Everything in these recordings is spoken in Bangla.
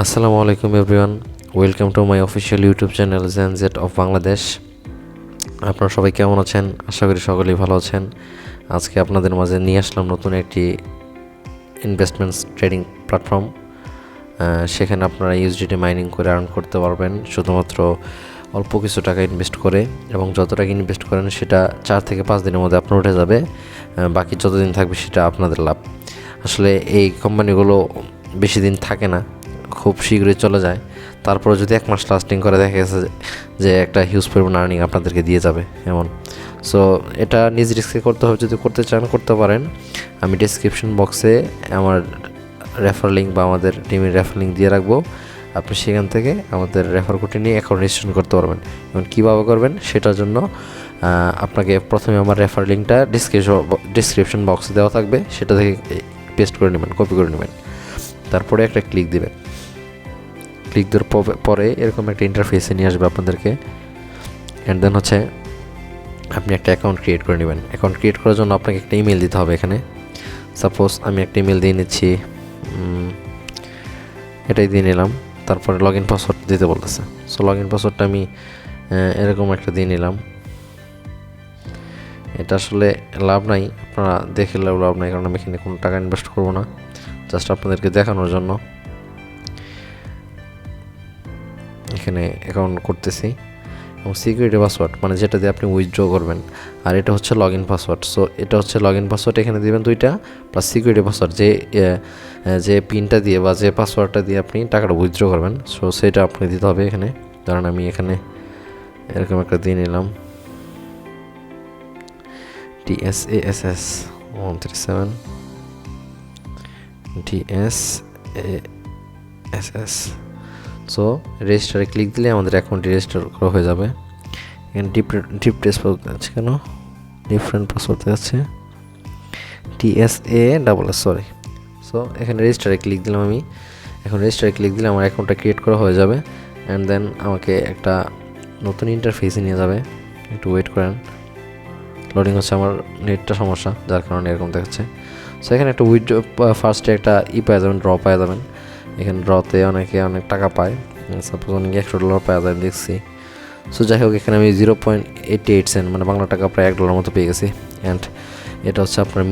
আসসালামু আলাইকুম everyone, welcome to my official YouTube channel জেনজেট অফ বাংলাদেশ। আপনারা সবাই কেমন আছেন? আশা করি সকলেই ভালো আছেন। আজকে আপনাদের মাঝে নিয়ে আসলাম নতুন একটি ইনভেস্টমেন্টস ট্রেডিং প্ল্যাটফর্ম। সেখানে আপনারা ইউএসডিটি মাইনিং করে আর্ন করতে পারবেন শুধুমাত্র অল্প কিছু টাকা ইনভেস্ট করে, এবং যত টাকা ইনভেস্ট করেন সেটা 4 থেকে 5 দিনের মধ্যে আপনার উঠে যাবে। বাকি যতদিন থাকবে সেটা আপনাদের লাভ। আসলে এই কোম্পানিগুলো বেশি দিন থাকে না, খুব শীঘ্রই চলে যায়। তারপরে যদি 1 মাস লাস্টিং করে দেখা গেছে যে একটা হিউজ পরিমাণ আর্নিং আপনাদেরকে দিয়ে যাবে এমন। সো এটা নিজ রিস্কে করতে হবে, যদি করতে চান করতে পারেন। আমি ডিসক্রিপশন বক্সে আমার রেফার লিঙ্ক বা আমাদের টিমের রেফার লিঙ্ক দিয়ে রাখবো। আপনি সেখান থেকে আমাদের রেফার কোডটি নিয়ে অ্যাকাউন্ট রেজিস্ট্রেশন করতে পারবেন। এবং কীভাবে করবেন সেটার জন্য আপনাকে প্রথমে আমার রেফার লিঙ্কটা ডিসক্রিপশন বক্সে দেওয়া থাকবে, সেটা থেকে পেস্ট করে নেবেন, কপি করে নেবেন। তারপরে একটা ক্লিক দেবেন। ক্লিক দেওয়ার পরে এরকম একটা ইন্টারফেসে নিয়ে আসবে আপনাদেরকে। অ্যান্ড দেন হচ্ছে আপনি একটা অ্যাকাউন্ট ক্রিয়েট করে নেবেন। অ্যাকাউন্ট ক্রিয়েট করার জন্য আপনাকে একটা ইমেল দিতে হবে। এখানে সাপোজ আমি একটা ইমেল দিয়ে নিচ্ছি, এটাই দিয়ে নিলাম। তারপরে লগ ইন পাসওয়ার্ড দিতে বলতেছে। সো লগ ইন পাসওয়ার্ডটা আমি এরকম একটা দিয়ে নিলাম। এটা আসলে লাভ নাই, আপনারা দেখে লাভ নাই, কারণ আমি এখানে কোনো টাকা ইনভেস্ট করবো না, জাস্ট আপনাদেরকে দেখানোর জন্য এখানে অ্যাকাউন্ট করতেছি। এবং সিকিউরিটি পাসওয়ার্ড মানে যেটা দিয়ে আপনি উইথড্র করবেন, আর এটা হচ্ছে লগ ইন পাসওয়ার্ড। সো এটা হচ্ছে লগ ইন পাসওয়ার্ড, এখানে দেবেন 2টা, প্লাস সিকিউরিটি পাসওয়ার্ড যে পিনটা দিয়ে বা যে পাসওয়ার্ডটা দিয়ে আপনি টাকাটা উইথড্র করবেন, সো সেটা আপনি দিতে হবে এখানে। কারণ আমি এখানে এরকম একটা দিয়ে নিলাম, TSASS 137 TSASS। সো রেজিস্টারে ক্লিক দিলে আমাদের অ্যাকাউন্টটি রেজিস্টার করা হয়ে যাবে। এখানে ডিপ পাসওয়ার্ড আছে, কেন ডিফারেন্ট পাসওয়ার্ড আছে, TSASS, সরি। সো এখানে রেজিস্টারে ক্লিক দিলাম আমি। এখন রেজিস্টারে ক্লিক দিলে আমার অ্যাকাউন্টটা ক্রিয়েট করা হয়ে যাবে। অ্যান্ড দেন আমাকে একটা নতুন ইন্টারফেসে নিয়ে যাবে, একটু ওয়েট করেন। লোডিং হচ্ছে, আমার নেটটা সমস্যা যার কারণে এরকম দেখাচ্ছে। সো এখানে একটা উইথড্র ফার্স্টে একটা পেয়ে যাবেন, ড্র পেয়ে যাবেন। এখানে ড্রতে অনেকে অনেক টাকা পায়, সাপোজ অনেকে $100 পাওয়া যায় দেখছি। সো যাই হোক, এখানে আমি 0.88 সেন্ট মানে বাংলা টাকা প্রায় $1 মতো পেয়ে গেছি। অ্যান্ড এটা হচ্ছে আপনার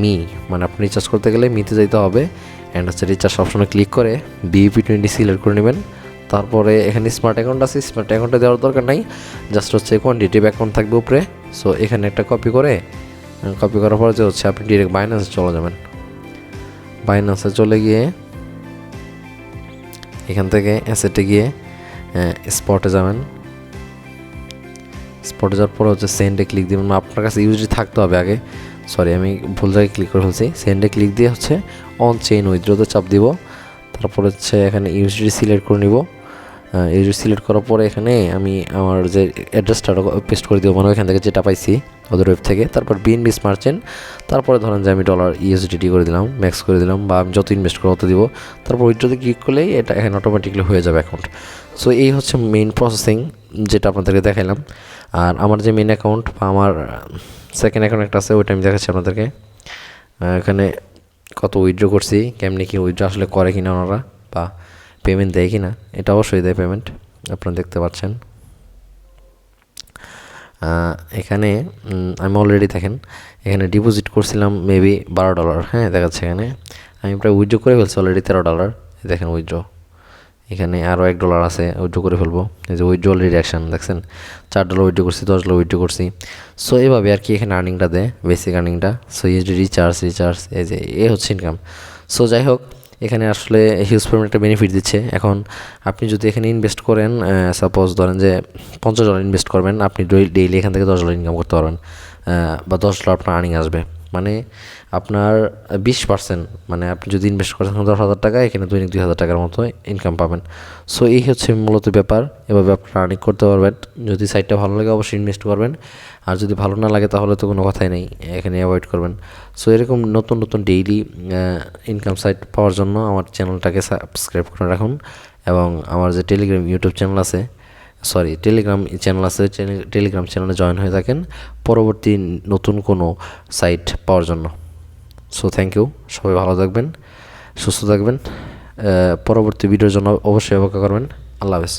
মানে আপনি রিচার্জ করতে গেলে মিতে যেতে হবে। অ্যান্ড হচ্ছে রিচার্জ অপশনে ক্লিক করে BEP20 সিলেক্ট করে নেবেন। তারপরে এখানে স্মার্ট অ্যাকাউন্ট আছে, স্মার্ট অ্যাকাউন্টে দেওয়ার দরকার নাই, জাস্ট হচ্ছে কোয়ান্টিটিভ অ্যাকাউন্ট থাকবে উপরে। সো এখানে একটা কপি করার পরে যে হচ্ছে আপনি ডিরেক্ট বাইন্যান্সে চলে যাবেন। বাইন্যান্সে চলে গিয়ে এখান থেকে অ্যাসেটে গিয়ে স্পটে যাবেন। স্পটে যাওয়ার পরে হচ্ছে সেন্ডে ক্লিক দিবেন। আপনার কাছে ইউএসডি থাকতে হবে আগে, সরি আমি ভুল জায়গায় ক্লিক করে ফেলছি। সেন্ডে ক্লিক দিয়ে হচ্ছে অন চেইন উইথড্রোতে চাপ দিব। তারপর হচ্ছে এখানে ইউএসডি সিলেক্ট করে নিব। ইউএসডি সিলেক্ট করার পরে এখানে আমি আমার যে অ্যাড্রেসটা পেস্ট করে দিব, মানে ওইখান থেকে যেটা পাইছি ওদের ওয়েব থেকে। তারপর BNB স্মার্ট চেইন, তারপরে ধরেন যে আমি $USDT করে দিলাম, ম্যাক্স করে দিলাম, বা আমি যত ইনভেস্ট করবো তত দিব। তারপর উইথড্রোতে ক্লিক করলেই এটা এখানে অটোমেটিকলি হয়ে যাবে অ্যাকাউন্ট। সো এই হচ্ছে মেইন প্রসেসিং যেটা আপনাদেরকে দেখাইলাম। আর আমার যে মেইন অ্যাকাউন্ট বা আমার সেকেন্ড অ্যাকাউন্ট একটা আছে, ওইটা আমি দেখাচ্ছি আপনাদেরকে। এখানে কত উইথড্র করছি, কেমনি কি উইথড্র আসলে করে কিনা ওনারা, বা পেমেন্ট দেয় কিনা। এটা অবশ্যই দেয় পেমেন্ট, আপনারা দেখতে পাচ্ছেন। এখানে আমি অলরেডি দেখেন এখানে ডিপোজিট করছিলাম মেবি $12, হ্যাঁ দেখাচ্ছে এখানে। আমি প্রায় উইথড্র করে ফেলছি অলরেডি $13, দেখেন উইথড্র। এখানে আরও $1 আছে, উইথড্র করে ফেলবো। এই যে উইথড্র রিডাকশান দেখছেন, $4 উইথড্র করছি, $10 উইথড্র করছি। সো এভাবে আর কি এখানে আর্নিংটা দেয়, বেসিক আর্নিংটা। সো ইউএসডি রিচার্জ এই যে হচ্ছে ইনকাম। সো যাই হোক, এখানে আসলে হিউজ পরিমাণ একটা বেনিফিট দিচ্ছে। এখন আপনি যদি এখানে ইনভেস্ট করেন, সাপোজ ধরেন যে $50 ইনভেস্ট করবেন, আপনি ডেইলি এখান থেকে $10 ইনকাম করতে পারবেন, বা $10 আপনার আর্নিং আসবে। মানে আপনার 20%, মানে আপনি যদি ইনভেস্ট করেন 10,000 টাকা, এখানে দৈনিক 2,000 টাকার মতো ইনকাম পাবেন। সো এই হচ্ছে মূলত ব্যাপার, এভাবে আপনারা আর্নিং করতে পারবেন। যদি সাইটটা ভালো লাগে অবশ্যই ইনভেস্ট করবেন, আর যদি ভালো না লাগে তাহলে তো কোনো কথাই নেই, এখানে অ্যাভয়েড করবেন। সো এরকম নতুন নতুন ডেইলি ইনকাম সাইট পাওয়ার জন্য আমার চ্যানেলটাকে সাবস্ক্রাইব করে রাখুন। এবং আমার যে টেলিগ্রাম চ্যানেল আছে, টেলিগ্রাম চ্যানেলে জয়েন হয়ে থাকেন পরবর্তী নতুন কোনো সাইট পাওয়ার জন্য। সো থ্যাংক ইউ, সবাই ভালো থাকবেন, সুস্থ থাকবেন। পরবর্তী ভিডিওর জন্য অবশ্যই অপেক্ষা করবেন। আল্লাহ হাফেজ।